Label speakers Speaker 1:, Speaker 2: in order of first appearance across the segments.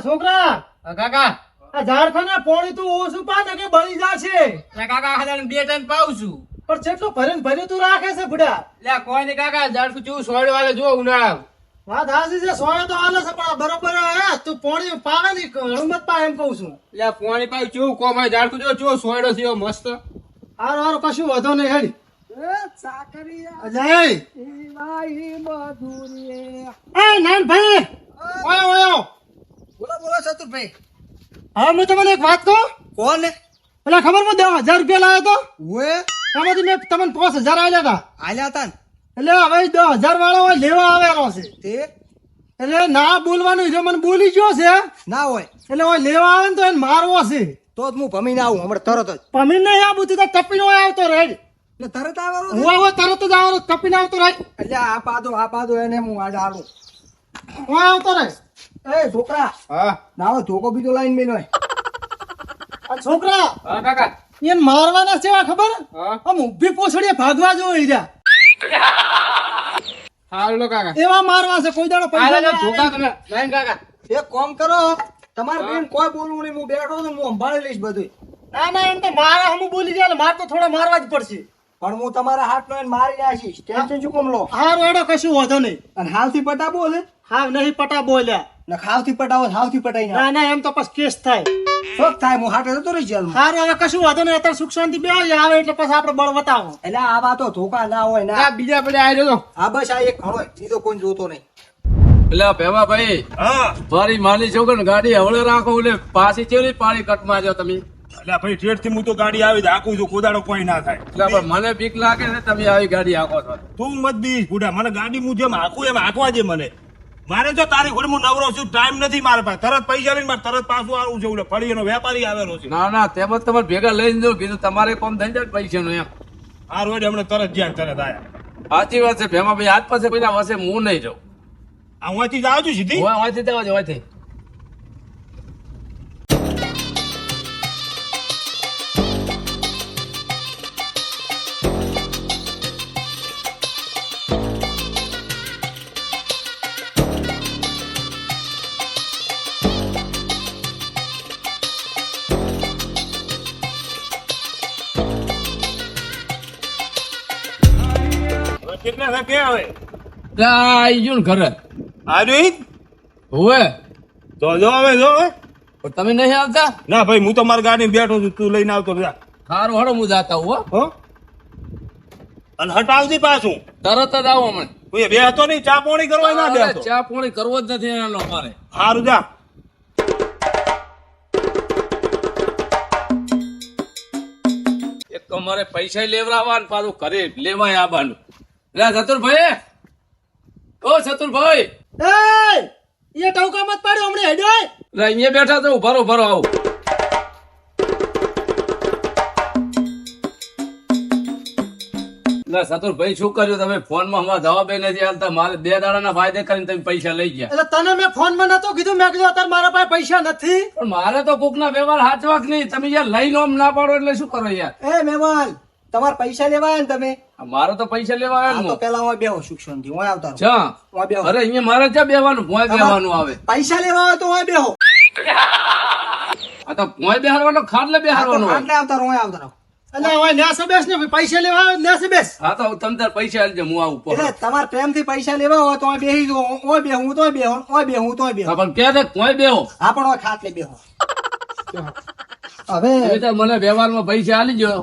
Speaker 1: છોકરા
Speaker 2: કાકા
Speaker 1: આ ઝાડખાના પોણી તું ઓછું પા ને કે બળી જાશે.
Speaker 2: કાકા હાલ 2 ટન પાઉં છું.
Speaker 1: પણ જેટલું ભર્યું તું રાખે છે બુડા.
Speaker 2: લે કોઈ નહીં કાકા ઝાડકું ચૂ સોડે વાલે જો ઉનાળા.
Speaker 1: વાત હાસી છે, સોય તો હાલે છે પણ બરોબર હે તું પોણી પાવે ની હળમત પા એમ કહું છું.
Speaker 2: લે પાણી પાઉં ચૂ કોમ ઝાડકું જો ચૂ સોડો થયો મસ્ત.
Speaker 1: હારું હારું કશું વધો નહીં હેડી. અજય એ નાન ભાઈ ઓયો ઓયો
Speaker 2: બોલો બોલો ચતુરભાઈ.
Speaker 1: હવે હું તમને એક વાત કહું.
Speaker 2: કોણ
Speaker 1: પેલા ખબર મને 10,000 રૂપિયા લાવ્યો તો
Speaker 2: ઓએ
Speaker 1: એમાંથી મેં તમને 5,000 આલ્યા હતા.
Speaker 2: આલ્યા હતા ને
Speaker 1: એટલે હવે 10,000 વાળો હોય લેવા આવેલો છે.
Speaker 2: તે
Speaker 1: એટલે ના બોલવાનું જો મને બોલી ગયો છે
Speaker 2: ના હોય
Speaker 1: એટલે હોય લેવા આવે ને તો એને મારવો છે.
Speaker 2: તો જ હું ભમીને આવું હમણાં તરત જ.
Speaker 1: પમીન નહીં આ બુદ્ધિ તો ટપીને હોય આવતો રહે.
Speaker 2: એટલે તરત આવવાનું
Speaker 1: હું હવે તરત જ આવવાનો ટપીને આવતો રહે.
Speaker 2: એટલે આ પાદો એને હું આજ આલું.
Speaker 1: હું આવતો રહે.
Speaker 2: એ છોકરા હા નાવો ધોકો બીજો લાઈન મેલો.
Speaker 1: આ છોકરા
Speaker 2: હા કાકા
Speaker 1: એને મારવાના છે ખબર?
Speaker 2: હા
Speaker 1: આમ ઊભી પોછડીએ ભાગવા જો હીરા
Speaker 2: હાલો લો કાકા
Speaker 1: એવા મારવા છે કોઈ દાડો પૈસા ના
Speaker 2: ધોકા
Speaker 1: આવે.
Speaker 2: તમે લાઈન કાકા એક કામ કરો તમારે બેન કોઈ બોલવું નહીં હું બેઠો છું હું સંભાળી લઈશ બધું.
Speaker 1: ના ના એમ તો મારા હમું બોલી જાય માર તો થોડા મારવા જ પડશે.
Speaker 2: પણ હું તમારા હાથનો એને મારી નાખીશ ટેન્શન શું કેમ લો.
Speaker 1: હારું એડો કશું વાંધો નહીં.
Speaker 2: અને હાલથી પટા બોલે
Speaker 1: હા નહીં પટા બોલ્યા.
Speaker 2: ને ખાવથી પટાવો હાવથી પટાઈ ના
Speaker 1: ના ના એમ તો પછી કેસ થાય.
Speaker 2: શોખ થાય હું હાટે જતો રહી જેલમાં.
Speaker 1: હારું હવે કશું વાંધો નહીં અત્યારે સુખ શાંતિ બેહો આવે એટલે પછી આપણે બળ બતાવો.
Speaker 2: એટલે આવા તો ધોકા ના હોય ના બીજા પડે આવી રહ્યો. હા બસ આ એક ઘણો બીજો કોઈ જોતો નહીં.
Speaker 3: એટલે ભેમા ભાઈ
Speaker 4: હા
Speaker 3: મારી માની છોકરી ગાડી હવળે રાખો એટલે પાછી ચેલી પાણી કટમાં જાવ તમે.
Speaker 4: એટલે ભાઈ ઠેઠ થી હું તો ગાડી આવી આખું છું કોદાડો કોઈ ના થાય.
Speaker 3: એટલે પણ મને બીક લાગે છે તમે આવી ગાડી હાંકો છો.
Speaker 4: તું મત બીજ બુઢા મને ગાડી હું જેમ હાંકું એમ હાંકવા દે મને. મારે જો તારી ઘોડે હું નવરો છું ટાઈમ નથી મારા પાસે તરત પૈસા લઈને મારે તરત પાછું આવું છે એટલે ફળી એનો વેપારી આવેલો છે.
Speaker 3: ના ના તેમ જ તમારે ભેગા લઈને જાઓ કીધું તમારે કોમ થઈ જાય પૈસા નું એમ.
Speaker 4: આ રોડ હમણાં તરત જ્યાં તરત આયા.
Speaker 3: સાચી વાત છે ભેમા ભાઈ આજ પાસે પેલા વર્ષે હું નહીં જાઉં.
Speaker 4: આ હું જ આવું છું સીધી.
Speaker 3: વાંચી દેવા છે વાંચી.
Speaker 4: કેટલા થાય ક્યાં આવે
Speaker 3: આઈ ગયું ને ઘરે
Speaker 4: આવ્યું
Speaker 3: હોવે
Speaker 4: તો જો હવે જો હવે.
Speaker 3: પણ તમે નહીં આવતા.
Speaker 4: ના ભાઈ હું તો મારી ગાડી બેઠો છું તું લઈને આવતો જા.
Speaker 3: સારું હળો હું જાતા હું હો.
Speaker 4: હો અને હટાવતી પાછું
Speaker 3: તરત જ આવો હમણાં.
Speaker 4: કોઈ બે હતો નહીં ચા પાણી કરવા ના
Speaker 3: અરે,
Speaker 4: બેસતો.
Speaker 3: ચા પાણી કરવો જ નથી એનો અમારે.
Speaker 4: સારું જા.
Speaker 3: એક તો અમારે પૈસા લેવડાવવા ને પાછું ઘરે લેવાય આવવાનું. એટલે ચતુરભાઈ ઓ ચતુરભાઈ
Speaker 1: એ ટવકા મત પાડ્યો હમણે હેડ્યો.
Speaker 3: એટલે અહીંયા બેઠા તો ભરો ભરો આવું. એટલે ચતુરભાઈ શું કર્યું તમે ફોન માં હમણાં જવાબ નથી આલતા. મારે 2 દાડાના ફાયદે કરીને તમે પૈસા લઈ ગયા.
Speaker 1: એટલે તને મેં ફોન માં નતો કીધું મેં કીધું અત્યારે મારા પાસે પૈસા નથી.
Speaker 3: પણ મારે તો કોક ના વ્યવહાર હાચવા કે નહીં. તમે યાર લઈને આમ ના પાડો એટલે શું કરો યાર.
Speaker 2: એ મહેમાન તમારે પૈસા લેવા આવ્યા ને તમે
Speaker 3: મારે તો પૈસા લેવા
Speaker 2: આ
Speaker 3: આવ્યા
Speaker 2: તો
Speaker 3: ને
Speaker 2: પેલા હું બેહો શિક્ષણ થી હું આવતા રહું.
Speaker 3: ચા
Speaker 2: હું બેહો
Speaker 3: અરે અહીંયા મારે ક્યાં બેવાનું ભોય બેવાનું આવે.
Speaker 2: પૈસા લેવા આવે તો હું બેહો
Speaker 3: આ તો ભોય બેહારવાનો ખાટલે બેહારવાનો હોય.
Speaker 2: આટલે આવતા રહું હું આવતા રહું.
Speaker 1: એટલે હવે ન્યાસે બેસ ને પૈસા લેવા આવે ન્યાસે બેસ.
Speaker 3: હા તો તમે તાર પૈસા આલજો હું આવું પર.
Speaker 2: એટલે તમારે પ્રેમથી પૈસા લેવા હોય તો અહીં બેહી જાઓ. ઓય બેહું તોય બેહો ઓય બેહું તોય બેહો.
Speaker 3: પણ કે દે ભોય બેહો.
Speaker 2: હા પણ ઓય ખાટલે બેહો. હવે
Speaker 3: તમે તાર મને વ્યવહારમાં પૈસા આલી જો.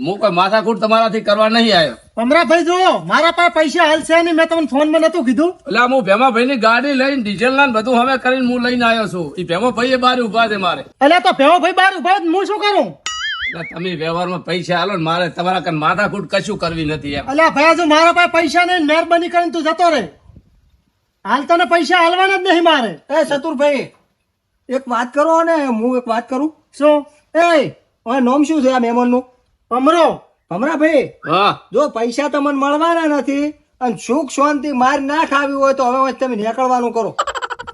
Speaker 3: હું કોઈ માથાકૂટ તમારાથી કરવા નહીં આવ્યો.
Speaker 1: ભમરાભાઈ જો મારા પાસે પૈસા હાલશે નહીં મેં તમને ફોન માં નતું કીધું.
Speaker 3: એટલે હું ભેમાભાઈ ની ગાડી લઈને ડીઝલ ના ને બધું હવે કરીને હું લઈને આવ્યો છું. એ ભેમાભાઈ બહાર ઉભા છે મારે.
Speaker 1: એટલે તો ભેવો ભાઈ બાર ઉભા છે, હું શું કરું?
Speaker 3: એટલે તમે વ્યવહારમાં પૈસા આલો ને મારે તમારા કન માથાકૂટ કશું કરવી નથી એમ.
Speaker 1: એટલે ભાઈ જો મારા પાસે પૈસા નહીં મહેરબાની કરીને તું જતો રહે. હાલ તને પૈસા હાલવાના જ નહીં મારે.
Speaker 2: એ ચતુરભાઈ એક વાત કરો ને હું એક વાત કરું.
Speaker 1: શું?
Speaker 2: એ ઓય નામ શું છે આ મહેમાન નું?
Speaker 1: ભમરો.
Speaker 2: ભમરાભાઈ
Speaker 3: હા
Speaker 2: જો પૈસા તમને મળવાના નથી અને સુખ શાંતિ માર ના ખાવી હોય તો હવે તમે નીકળવાનું કરો.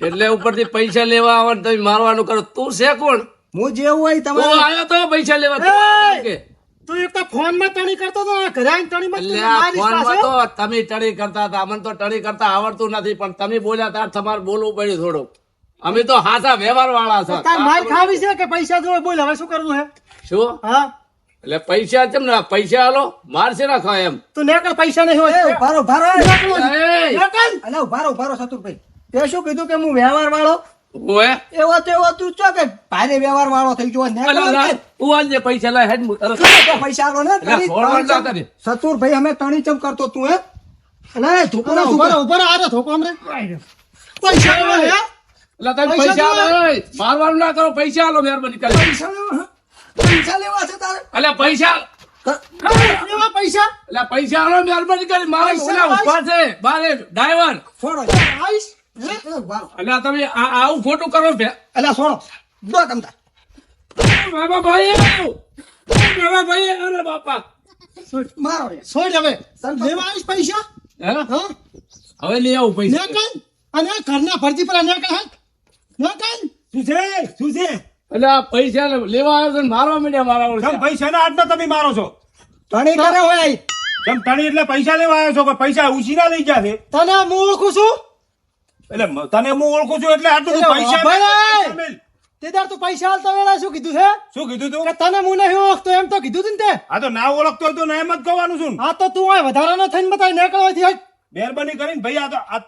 Speaker 3: એટલે ઉપરથી પૈસા લેવા આવે ને તમે મારવાનું કરો. તું છે કોણ?
Speaker 2: હું જેવું હોય
Speaker 3: તું
Speaker 2: તમારે
Speaker 3: આવ્યો તો પૈસા લેવા.
Speaker 1: એય!
Speaker 3: કે
Speaker 1: તું એક તો ફોન માં ટણી કરતો હતો ને, ઘરે આવીને ટણીમાં તું
Speaker 3: એટલે આ
Speaker 1: મારીશ
Speaker 3: ફોનમાં
Speaker 1: પાછો.
Speaker 3: તો તમે ટણી કરતા હતા. અમને તો ટણી કરતા આવડતું નથી પણ તમે બોલ્યા તાર તમારે બોલવું પડ્યું થોડું. અમે તો હાથા વ્યવહાર વાળા છે
Speaker 1: તાર માર ખાવી છે કે પૈસા જોવે? બોલ હવે શું કરવું હે?
Speaker 3: શું
Speaker 1: હા
Speaker 3: એટલે પૈસા કેમ ના પૈસા હાલો મારશે ના ખાય એમ
Speaker 1: તું નેકળ, પૈસા નહીં હોય.
Speaker 2: એ ઉભારો ઉભારો
Speaker 3: એ,
Speaker 1: નેકળ.
Speaker 2: અલે ઉભારો ઉભારો સતુરભાઈ તે શું કીધું કે હું વ્યવહાર વાળો
Speaker 3: ઓએ
Speaker 2: એવો તો એવો તું છો કે ભારે વ્યવહાર વાળો થઈ ગયો ને
Speaker 3: અલા લા, તું આલજે પૈસા લાય હેડ તરત.
Speaker 2: પૈસા આલો ને
Speaker 3: અલા, છોડવાનું ના કરે.
Speaker 2: સતુરભાઈ અમે તણી ચમ કરતો તું હે અલે ધોકો ના
Speaker 1: ઉભા રહો, ઉભા રહો. આ રહો ધોકો હમણે. પૈસા લેવા હે?
Speaker 3: એટલે તમે
Speaker 1: પૈસા
Speaker 3: પૈસા
Speaker 1: જોવે?
Speaker 3: આલો એ. મારવાનું ના કરો પૈસા આલો મહેરબાની કરી
Speaker 2: પૈસા લેવા છે તારે
Speaker 3: એટલે પૈસા
Speaker 1: લેવા પૈસા?
Speaker 3: એટલે પૈસા આલો મહેરબાની કરી મારા
Speaker 1: પૈસા
Speaker 3: ઓલા ઉભા છે બારે ડ્રાઈવર
Speaker 2: છોડો
Speaker 1: આઈશ? હે?
Speaker 3: એટલે તમે આવું ખોટું કરો બે
Speaker 2: અલે છોડો દો તમતા
Speaker 3: બાબા ભાઈ બાબા ભાઈ અરે બાપા
Speaker 2: મારો રે
Speaker 1: છોડ હવે. લેવા આવીશ પૈસા?
Speaker 3: હે?
Speaker 1: હા?
Speaker 3: હવે લઈ આવું પૈસા
Speaker 1: નેકળ. અને ઘરના ફરતી પર નેકળ હે? નેકળ.
Speaker 4: શું છે શું છે
Speaker 3: એટલે આ પૈસા લેવા આવ્યો છે ને મારવા માંડ્યા મારા
Speaker 4: કેમ
Speaker 3: ઓળખે.
Speaker 4: પૈસાના હાથમાં તમે મારો છો?
Speaker 2: તણી કરે હોય
Speaker 4: કેમ તણી એટલે પૈસા લેવા આવ્યો છો કે પૈસા ઉછીના લઈ ગયા છે?
Speaker 1: તને હું ઓળખું છું.
Speaker 4: એટલે તને હું ઓળખું છું એટલે આટલું તું
Speaker 1: એટલે
Speaker 4: પૈસા
Speaker 1: ભાઈ!
Speaker 4: મેલ.
Speaker 1: તે દાડ તું પૈસા આલતા વેળા શું કીધું છે?
Speaker 4: શું કીધું તું?
Speaker 1: કે તને હું નહીં ઓળખતો એમ તો કીધું તું ને તે.
Speaker 4: આ તો ના ઓળખતો હોય તો ના એમ જ કહેવાનું છું ને.
Speaker 1: આ તો તું હોય વધારાનો થઈને બતાવી નેકળવાથી હટ.
Speaker 4: મહેરબાની કરીને ભાઈ આ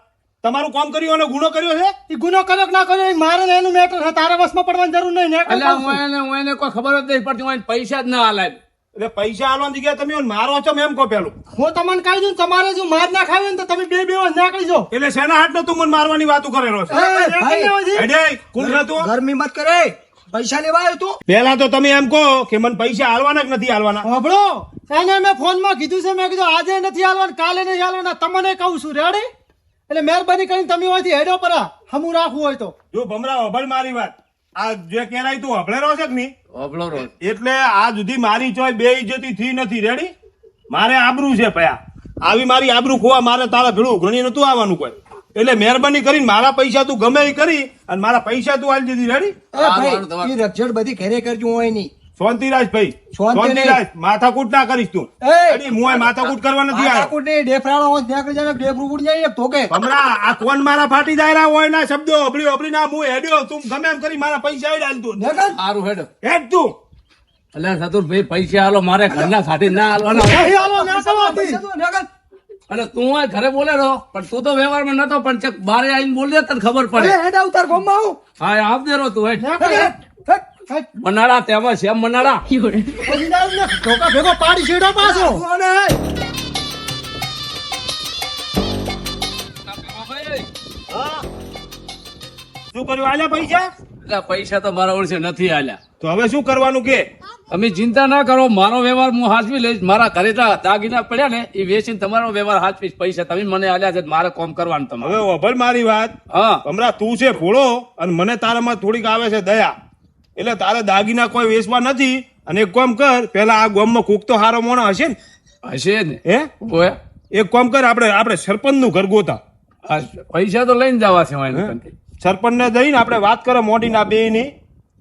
Speaker 4: તમારું કામ કર્યું અને ગુનો કર્યો છે.
Speaker 1: ઈ ગુનો કર્યો કે ના કર્યો એ મારે ને એનું મેટર છે. તારે વશમાં પડવાની જરૂર નહીં. નેકળ
Speaker 3: એટલે
Speaker 1: કહું છું.
Speaker 3: હું એને કોઈ ખબર જ નહીં પડતી હું એને પૈસા જ ના હાલાય
Speaker 4: એટલે પૈસા આલવાની જગ્યાએ તમે મને મારો છો એમ કહો પેલું.
Speaker 1: હું તમને કહી દઉં તમારે જો માર ના ખાવી ને તો તમે બે નેકળી જાઓ.
Speaker 4: એટલે શેના હાથનો તું મને મારવાની વાતો કરેલો છે?
Speaker 2: એ
Speaker 1: નેકળી
Speaker 2: ભાઈ
Speaker 1: લેવાથી.
Speaker 4: હેડે કોણ છે તું?
Speaker 2: ગરમી મત કરે પૈસા લેવા આવ્યો તું
Speaker 4: પહેલા તો તમે એમ કહો કે મને પૈસા આલવાના કે નથી આલવાના.
Speaker 1: હોભળો, એને મેં ફોનમાં કીધું છે. મેં કીધું આજે નથી હાલવાનું, કાલે નહીં હાલવાના. તમને કહું છું રેડી. એટલે મહેરબાની કરીને તમે હોયથી હેડો પર હમું રાખવું હોય તો.
Speaker 4: જો ભમરા અભળ મારી વાત આ જે કેરાય તું અભળેરો છે કે નહીં
Speaker 3: અબળો રોજ
Speaker 4: એટલે આ સુધી મારી ચોય બે ઇજ્જતી થઈ નથી રેડી. મારે આબરૂ છે પયા આવી મારી આબરૂ ખોવા મારે તારા ભેળું ઘણી નતું આવવાનું કોઈ. એટલે મહેરબાની કરીને મારા પૈસા તું ગમે એ કરી અને મારા પૈસા તું આલી દીધી રેડી.
Speaker 2: એ ભાઈ ઈ રક્ષડ બધી ઘરે કરજો હોય નહીં
Speaker 4: શાંતિરાજ ભાઈ
Speaker 2: શાંતિ નહીં.
Speaker 4: શાંતિરાજ માથાકૂટ ના કરીશ તું.
Speaker 2: એ!
Speaker 4: રેડી, હું અહીં માથાકૂટ કરવા નથી આવ્યો.
Speaker 2: આકુટે ડેફરાળો હોય ત્યાં જાય ડેફરું ઉડી જાય એક ધોકે
Speaker 4: ભમરા આ કોણ મારા ફાટી જાય હોય ના શબ્દો અબળી અબળી ના હું હેડ્યો તું ગમે એમ કરી મારા પૈસા આવી ડાલ તું
Speaker 2: નેકળ.
Speaker 3: સારું હેડ
Speaker 4: હેડ તું.
Speaker 3: એટલે સતુરભાઈ પૈસા હાલો મારે ઘરના ખાટી ના હાલવાના
Speaker 1: નહીં હાલો, નેકળવાથી.
Speaker 2: પૈસા તો નેકળ.
Speaker 3: અને તું હોય ઘરે બોલે રહો પણ તું તો વ્યવહારમાં નતો પણ ચક બારે આવીને બોલ દે તને ખબર પડે
Speaker 2: અરે હેડ આવતાર ગોમમાં આવું
Speaker 3: હા આપ દે રહો તું હેડ
Speaker 1: નેકળ, હેડ.
Speaker 2: હેડ.
Speaker 1: હેડ.
Speaker 3: મનાડા તેમાં શ્યામ મનાડા
Speaker 1: પછી દારૂ ને ધોકા ભેગો પાડી છેડો પાછો.
Speaker 2: કોને હેડ?
Speaker 4: શું કર્યું આલ્યા પૈસા?
Speaker 3: એટલે પૈસા તો મારા ઓળશે નથી આલ્યા
Speaker 4: તો હવે શું કરવાનું કે?
Speaker 3: તમે ચિંતા ના કરો મારો વ્યવહાર હું હાચવી લઈશ મારા ઘરે દાગીના પડ્યા ને એ વેચીને તમારો વ્યવહાર હાચવીશ પૈસા તમે મને આલ્યા છે મારે કોમ કરવાનું તમારે
Speaker 4: હવે ઓભળ મારી વાત
Speaker 3: હા
Speaker 4: હમણાં તું છે ભોળો અને મને તારામાં થોડીક આવે છે દયા એટલે તારે દાગીના કોઈ વેચવા નથી અને એક કામ કર પેલા આ ગામમાં કોક તો હારો મોણો હશે ને
Speaker 3: હશે ને
Speaker 4: હે
Speaker 3: ઓય
Speaker 4: એક કામ કર આપણે સરપંચ નું ઘર ગોતા
Speaker 3: આ પૈસા તો લઈને જવા છે વાંઈ દુકાનથી.
Speaker 4: સરપંચ ને જઈને આપણે વાત કરે મોટી ના બે ની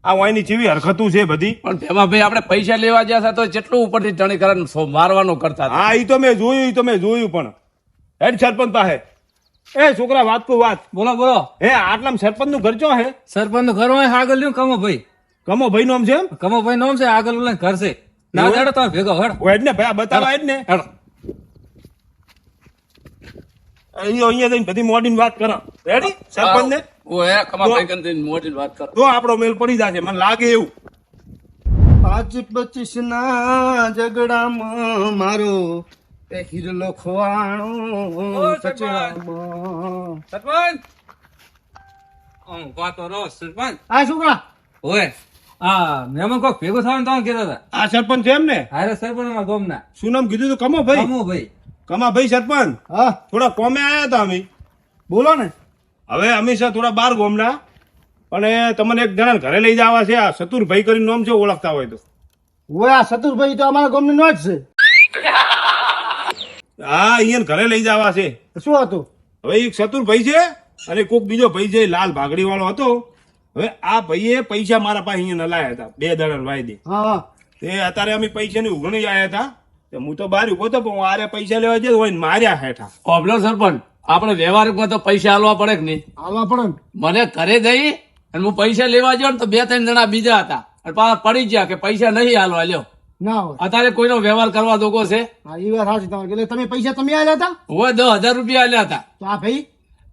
Speaker 4: આ વાયની ચીવી હરકતું છે બધી.
Speaker 3: પણ તેમાં ભાઈ આપણે પૈસા લેવા ગયા હતા તો જેટલું ઉપરથી ટણી કરે મારવાનું કરતા હતા.
Speaker 4: હા ઈ તો મેં જોયું પણ હેડ સરપંચ પાસે એ છોકરા વાત કો વાત
Speaker 5: બોલો બોલો
Speaker 4: હે આટલામાં સરપંચ નું ઘર ચો હે
Speaker 5: સરપંચ નું ઘર હોય આગળ લ્યો કમો ભાઈ
Speaker 4: કમો ભાઈ નું આમ છે એમ
Speaker 5: કમો ભાઈ નામ છે આગળ ઓલા ઘર છે ના
Speaker 4: એવું?
Speaker 5: દેડો તમે ભેગો હડ
Speaker 4: હેડ ને ભાઈ આ બતાવા હેડ ને
Speaker 3: હેડો.
Speaker 4: અહીંયા જઈને બધી મોડી વાત કરો રેડી સરપંચ ને
Speaker 3: ઓય કમા ભાઈ કંઈ મોટી વાત કરો
Speaker 4: તો આપણો મેલ પડી જશે મને લાગે એવું.
Speaker 1: 25 ના ઝઘડામાં મારો એ હિરલો ખોવાણો કચરામાં.
Speaker 5: સરપંચ વાતો રો સરપંચ
Speaker 1: આ છોકરા
Speaker 5: ઓય હા મેમન કોક ભેગો થવાનું તમે કીધા હતા
Speaker 4: આ સરપંચ છે એમ ને
Speaker 5: હારે સરપંચ માં ગોમ ના
Speaker 4: શું નામ કીધું તું કમો ભાઈ
Speaker 5: કમો ભાઈ
Speaker 4: કમા ભાઈ સરપંચ
Speaker 1: હા
Speaker 4: થોડા કોમે આયા હતા અમે
Speaker 1: બોલો ને.
Speaker 4: હવે અમે છે થોડા બાર ગોમના પણ તમને એક જણા ઘરે લઈ જવા છે આ ચતુરભાઈ કરીને નામ છે ઓળખતા હોય તો
Speaker 1: ઓય આ સતુરભાઈ તો અમારા ગામની નો જ છે.
Speaker 4: હા અહીંયા ઘરે લઈ જવા છે.
Speaker 1: શું હતું?
Speaker 4: હવે એક ચતુરભાઈ છે અને કોક બીજો ભાઈ છે લાલ ભાગડી વાળો હતો. હવે આ ભાઈએ પૈસા મારા પાસે અહીંયા નલાયા હતા 2 દાડા વાયદે
Speaker 1: હા હા
Speaker 4: તે અત્યારે અમે પૈસાની ઉઘણી આવ્યા હતા તે હું તો બહાર ઉભો હતો પણ હું આરે પૈસા લેવા જતો હોય ને માર્યા હેઠા
Speaker 3: ઓબલો સરપંચ આપણે વ્યવહારિકમાં તો પૈસા આલવા પડે કે નહીં?
Speaker 1: હાલવા પડે ને.
Speaker 3: મને ઘરે જઈ અને હું પૈસા લેવા ગયો ને તો 2-3 જણા બીજા હતા અને પાછા પડી ગયા કે પૈસા નહીં હાલવા લ્યો.
Speaker 1: ના હોય.
Speaker 3: અત્યારે કોઈનો વ્યવહાર કરવા દોગો છે?
Speaker 1: હા, એ વાત સાચી તમારી. એટલે તમે પૈસા તમે આલ્યા હતા?
Speaker 3: હોય 10,000 રૂપિયા આલ્યા હતા.
Speaker 1: તો આ ભાઈ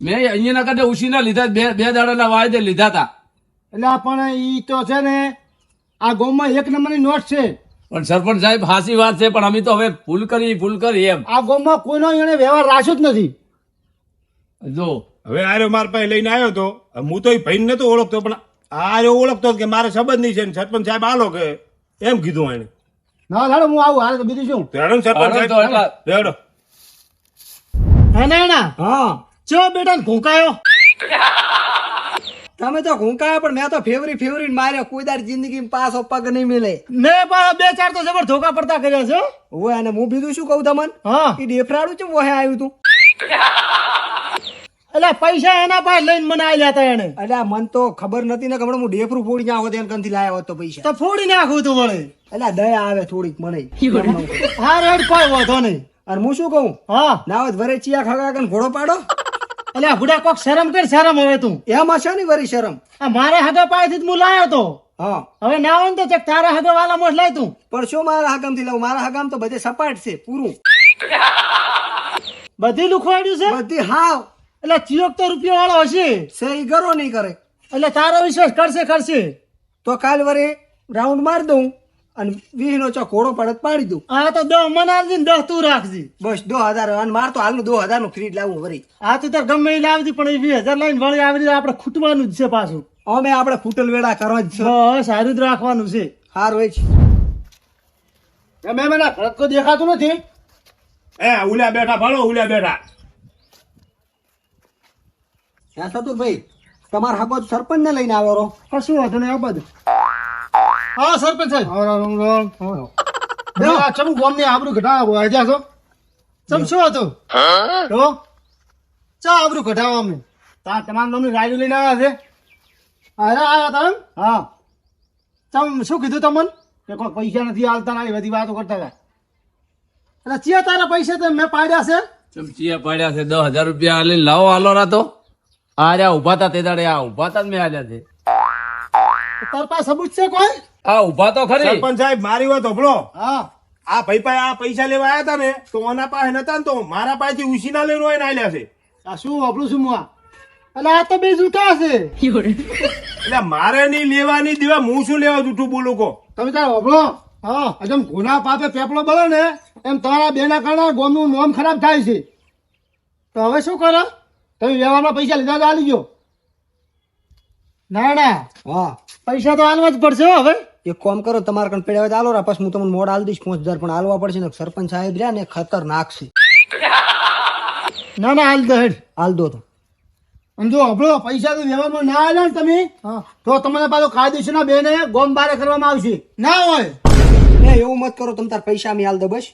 Speaker 3: મેં અહીંયાના કરતા ઉછીના લીધા, બે દાડાના વાયદે લીધા હતા.
Speaker 1: એટલે આ પણ ઈ તો છે ને આ ગામમાં એક નંબરની નોટ છે.
Speaker 3: પણ સરપંચ સાહેબ હાસી વાત છે, પણ અમે તો હવે ભૂલ કરી એમ.
Speaker 1: આ ગામમાં કોઈનો એને વ્યવહાર રાખ્યો જ નથી.
Speaker 3: જો
Speaker 4: હવે આર્યો મારા પાસે લઈને આવ્યો તો હું તો એ ભાઈ નતો ઓળખતો, પણ આર્યો ઓળખતો કે મારે સંબંધ નહીં છે ને સરપંચ સાહેબ આલો કે એમ કીધું એને.
Speaker 1: ના લાડો હું આવું હાલે તો બીજું શું.
Speaker 4: રેડો ને સરપંચ
Speaker 3: હાલો તો
Speaker 4: સાહેબ
Speaker 3: એટલા-
Speaker 4: રેડો.
Speaker 1: એના
Speaker 2: હા
Speaker 1: ચો બેટા ઘોંકાયો.
Speaker 2: તમે તો ઘૂંકાયા પણ મેં તો ફેવરી માર્યો. કોઈ દાડ જિંદગીમાં પાછો પગ નહીં મિલે.
Speaker 1: મેં પણ બે ચાર તો જબર ધોકા પડતા કર્યા છે.
Speaker 2: ઓય અને હું બીજું શું કહું તમને?
Speaker 1: હા
Speaker 2: એ ડેફરાડું છે વહે આવ્યું તું.
Speaker 1: એટલે પૈસા એના પાસે લઈને મને આલ્યા હતા એને.
Speaker 2: એટલે આ મન તો ખબર નથી ને કે હમણાં હું ડેફરું ફોડી ના હોત એને કંથી લાયા હોત તો પૈસા.
Speaker 1: તો ફોડી નાખું તું વળે.
Speaker 2: એટલે દયા આવે થોડીક મને.
Speaker 1: હા રેડ કોઈ વાંધો નહીં.
Speaker 2: અને હું શું કહું?
Speaker 1: હા
Speaker 2: ના હોત વરે ચિયા ખગા કે ઘોડો પાડો.
Speaker 1: એટલે આ બુડા કોક શરમ કર શરમ હવે તું.
Speaker 2: એમાં છે ને વરી શરમ.
Speaker 1: આ મારા હગા પાસેથી જ હું લાયો તો.
Speaker 2: હા
Speaker 1: હવે ના હોય ને તો ચક તારા હગા વાલા મોઢ લાય તું.
Speaker 2: પણ શું મારા હગામ થી લઉં? મારા હગામ તો બધે સપાટ છે પૂરું.
Speaker 1: બધી લુખવાડ્યું છે.
Speaker 2: બધી હાવ
Speaker 1: એટલે ચિયોક તો રૂપિયા વાળો હશે.
Speaker 2: સહી કરો નહીં કરે
Speaker 1: એટલે તારો વિશ્વાસ કરશે.
Speaker 2: તો કાલ વરે રાઉન્ડ મારી દઉં અને 20 નો ચોક ઘોડો પડત પાડી દઉં.
Speaker 1: આ તો 10 મને આલજે ને 10 તું રાખજે.
Speaker 2: બસ 2000 અને માર તો હાલનું 2000 નું ખરીદ લાવું વરી.
Speaker 1: આ તો તાર ગમે એ લાવજી પણ એ 20,000 લઈને વળી આવી રીતે આપણે ખૂટવાનું જ છે પાછું.
Speaker 2: અમે આપણે ફૂટલ વેડા કરવા જ છે.
Speaker 1: બસ સારું જ રાખવાનું છે.
Speaker 2: હારું હોય છે.
Speaker 1: તમે મને ભડકો દેખાતું નથી.
Speaker 4: ઉલ્યા બેઠા ભાળો, ઉલ્યા બેઠા.
Speaker 2: ત્યાં થતું ભાઈ તમારા હગો સરપંચ ને લઈને આવ્યો રહો.
Speaker 1: કશું વાંધો નહીં. આ બધું હા સરપંચ સાહેબ. આ ચમ ગામની આબરૂ ઘટાડવા આવ્યા છો. ચમ શું હતું? તો ચા આબરૂ ઘટાડવા અમે તમારા નામની રાયડું લઈને આવ્યા છે. અરે આવ્યા હતા એમ? હા. ચમ શું કીધું તમને? કે કોઈ પૈસા નથી હાલતા ના એ બધી વાતો કરતા હતા. એટલે ચિયા તારા પૈસા તો મેં પાડ્યા છે.
Speaker 3: ચમચીયા પડ્યા છે 10,000 રૂપિયા આલીને લાવો હાલો રાતો. આ રહ્યા ઉભા હતા તે દાડે, આ ઉભા હતા મેં આલ્યા છે.
Speaker 1: તાર પાસે સબૂત છે કોઈ?
Speaker 3: આ ઉભા તો ખરી.
Speaker 4: સરપંચ સાહેબ મારી વાત સાંભળો.
Speaker 1: હા
Speaker 4: આ ભાઈ પાસે આ પૈસા લેવા આવ્યા હતા ને તો ઓના પાસે નતા ને તો મારા પાસેથી ઉછીના લઈને એને આલ્યા છે.
Speaker 1: આ શું વાપરું છું હું? એટલે આ તો બે જૂઠા છે.
Speaker 4: એટલે મારે નહીં લેવાની દેવા, હું શું લેવા જૂઠું બોલું કો?
Speaker 1: તમે તાર વાપરો. હા જેમ ગુના પાપે પેપડો બળે ને એમ તમારા બેના કારણે ગામનું નામ ખરાબ થાય છે. તો હવે શું કરો? તમે વ્યવહારમાં પૈસા લીધા તો આલી ગયો. ના ના
Speaker 2: હા
Speaker 1: પૈસા તો આલવા જ પડશે હો હવે.
Speaker 2: એક કામ કરો, તમારે કણ પડ્યા હોય તો આલો રા. પછી હું તમને મોડ આલ દઈશ 5000 પણ આલવા પડશે ને. સરપંચ સાહેબ રહ્યા ને ખતરનાક છે.
Speaker 1: ના ના હાલ દો હેડ.
Speaker 2: હાલ દો તો.
Speaker 1: અને જો હબળો પૈસા તો વ્યવહારમાં ના આલ્યા ને તમે તો તમને પાછો કાયદેસરના બેને ગોમ બારે કરવામાં આવશે. ના હોય
Speaker 2: એ એવું મત કરો, તમે તાર પૈસા અમે હાલ દો બસ.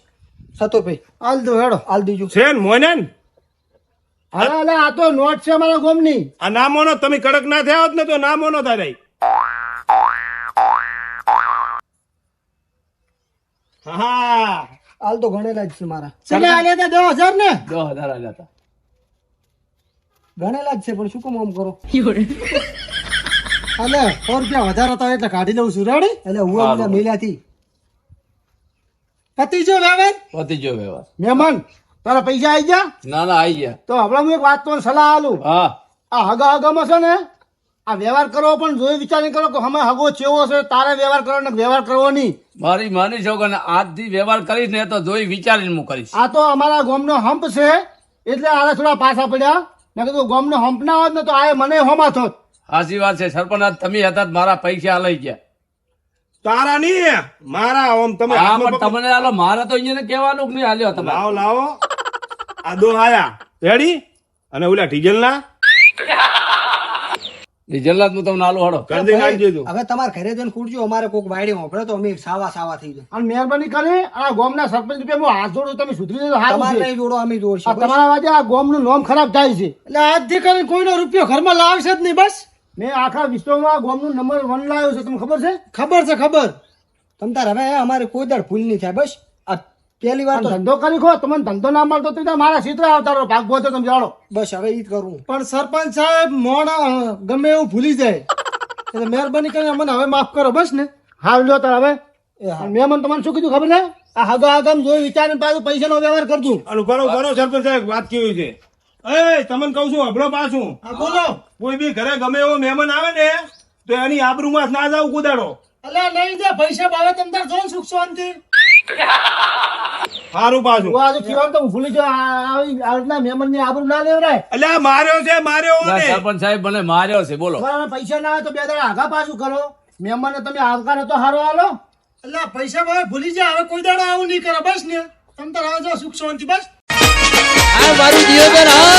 Speaker 2: સતો ભાઈ
Speaker 1: હાલ દો હેડો.
Speaker 2: હાલ દીજો.
Speaker 4: છે ને મોને ને?
Speaker 1: અરે અરે આ તો નોટ છે અમારા ગોમની.
Speaker 4: આ નામોનો તમે કડક ના થયા હોત ને તો નામોનો થાય. હા
Speaker 2: હાલ તો ગણેલા જ છે મારા.
Speaker 1: કેટલા આલ્યા હતા? 10,000 ને
Speaker 3: 10,000 આલ્યા હતા.
Speaker 2: ગણેલા જ છે પણ શું કામ આમ કરો?
Speaker 1: અલે 100 રૂપિયા વધારે હતા એટલે કાઢી લઉં છું. રેડી?
Speaker 2: એટલે હું બધા મેલ્યાથી
Speaker 1: પતિ જો વ્યવહાર.
Speaker 3: પતી ગયો વ્યવહાર.
Speaker 1: મહેમાન તારા પૈસા આવી ગયા?
Speaker 3: ના ના આઈ ગયા.
Speaker 1: તો હમણાં હું એક વાત તો સલાહ આલું.
Speaker 3: હા
Speaker 1: આ હગામાં છે ને આ વ્યવહાર કરવો પણ જોઈ વિચારી કરો કે અમે હગો ચેવો છે. તારે વ્યવહાર કરવો ને વ્યવહાર કરવો નહીં.
Speaker 3: મારી માની છો કે આજથી વ્યવહાર કરીશ ને તો જોઈ વિચારીને હું કરીશ.
Speaker 1: આ તો અમારા ગામનો હંપ છે એટલે આને થોડા પાછા પડ્યા. મેં કીધું ગામનો હંપ ના હોત ને તો આ મને હોમા થોત.
Speaker 3: સાચી વાત છે સરપંચ, આજ તમે હતા જ મારા પૈસા લઈ ગયા.
Speaker 4: તારા નહીં મારા. આમ તમે
Speaker 3: હા
Speaker 4: હાથમાં
Speaker 3: પણ
Speaker 4: પકડ-
Speaker 3: તમને આલો, મારે તો અહીંયા કહેવાનું કે નહીં હાલ્યો તમે.
Speaker 4: લાવો લાવો. આ દો આયા રેડી. અને ઓલા ડીઝલ ના
Speaker 3: ડીઝલના જ હું તમને આલો હડો.
Speaker 4: કરી દઈ નાખજો તું.
Speaker 2: હવે તમારે ઘરે જઈને ખૂટજો. અમારે કોઈક વાયડી હોભળે તો અમે સાવા થઈ જાય.
Speaker 1: અને મહેરબાની કરી આ ગામના સરપંચ રૂપિયા હું હાથ જોડું. તમે સુધરી જજો. સારું
Speaker 2: તમારે
Speaker 1: છે.
Speaker 2: નહીં જોડો અમે જોડશે.
Speaker 1: આ તમારા વાજે આ ગામનું નામ ખરાબ થાય છે એટલે આજથી કરીને કોઈનો રૂપિયો ઘરમાં લાવશે જ નહીં. બસ મેં આખા વિશ્વમાં ગામનું નંબર 1 લાવ્યો છે. તમને ખબર છે? ખબર છે ખબર.
Speaker 2: તમ તાર હવે અમારે કોઈ દાડ ભૂલ નહીં થાય. બસ આ પહેલી વાર
Speaker 1: અને
Speaker 2: તો
Speaker 1: ધંધો કરી ખો તમને ધંધો ના મળતો તો ત્યાં મારા ક્ષેત્ર આવતા રહો ભાગ બોતો તમે જાણો
Speaker 2: બસ હવે ઈ જ કરું.
Speaker 1: પણ સરપંચ સાહેબ મોણ ગમે એવું ભૂલી જાય એટલે મહેરબાની કરીને મને હવે માફ કરો બસ ને હા લ્યો તાર હવે
Speaker 2: એ હા.
Speaker 1: મેં મને તમને શું કીધું ખબર છે આ હગા આગમ જોઈ વિચારીને પાછું પૈસાનો વ્યવહાર કરજો
Speaker 4: અને કરો સરપંચ સાહેબ વાત કેવી છે એ તમને કહું છું હબળો પાછું
Speaker 1: હા બોલો
Speaker 4: કોઈ બી ઘરે ગમે એવો મહેમાન આવે ને તો એની આબરૂમાં ના જાવ કુદાડો.
Speaker 1: અલ્યા નહીં દે પૈસા ભાવે તમ તાર જો ને સુખ શાંતિ
Speaker 4: સારું પાછું
Speaker 1: હું આજે કહેવાનું તો હું ભૂલી ગયો આ રીતના મહેમાનની આબરૂ ના લેવરાય
Speaker 4: એટલે આ માર્યો છે માર્યો
Speaker 3: લા,
Speaker 4: મને.
Speaker 3: સરપંચ સાહેબ મને માર્યો છે બોલો
Speaker 1: તમારા પૈસા ના આવે તો બે દાડા આગા પાછું કરો મહેમાનને તમે આવકાર તો હારો હાલો એટલે પૈસા ભાવે ભૂલી જાય હવે કોઈ દાડો આવું નહીં કરે બસ ને તમ તાર હવે જો સુખ શાંતિ બસ
Speaker 6: આ મારું દિયોદર હા